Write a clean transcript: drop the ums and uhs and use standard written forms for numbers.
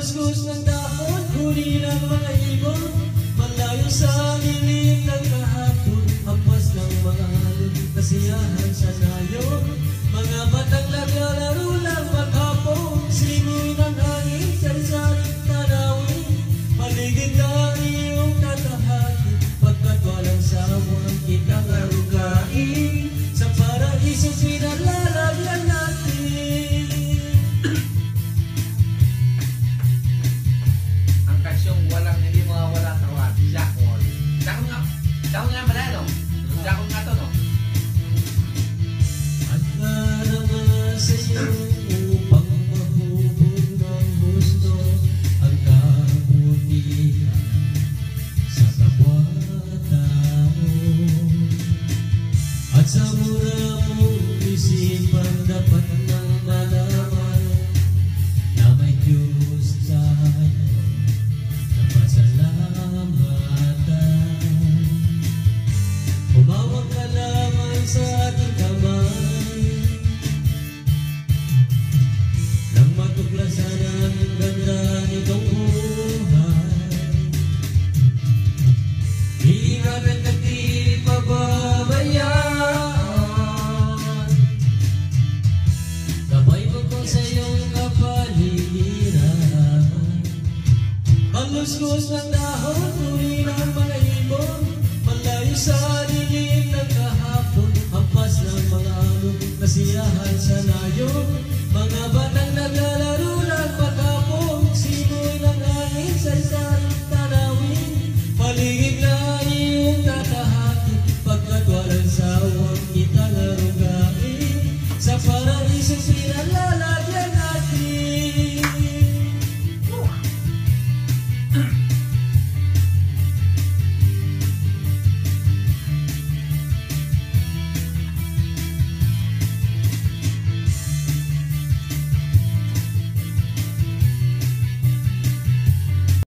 Maluskus ng dahon, huli ng mga ibon, malayo sa lilim ng kahapon, hampas ng mga halon, kasiyahan sa nayon. Mga batang naglalaro lang maghapon, simoy ng hangin, sari-saring tanawin, paligid na iyong tatahakin, pagkat walang sawang kitang arugain, sa paraiso pinalalagyan natin. Ang kasyong walang hindi mawawala tawad, Jackal. Jackal nga pala, no? Jackal nga to, no? At naramasan niyo upang mahubog ng gusto ang kabutihan sa kapwa-tao. At sa mura mong isipan dapat nang malaman na may Diyos tayo na pasalamatan. Humawak ka lamang sa ating kamay nang matuklasan ang ganda nitong buhay. Ingat at di pababayaan, gabay mo ko sa iyong kapaligiran. Maluskus ng dahon,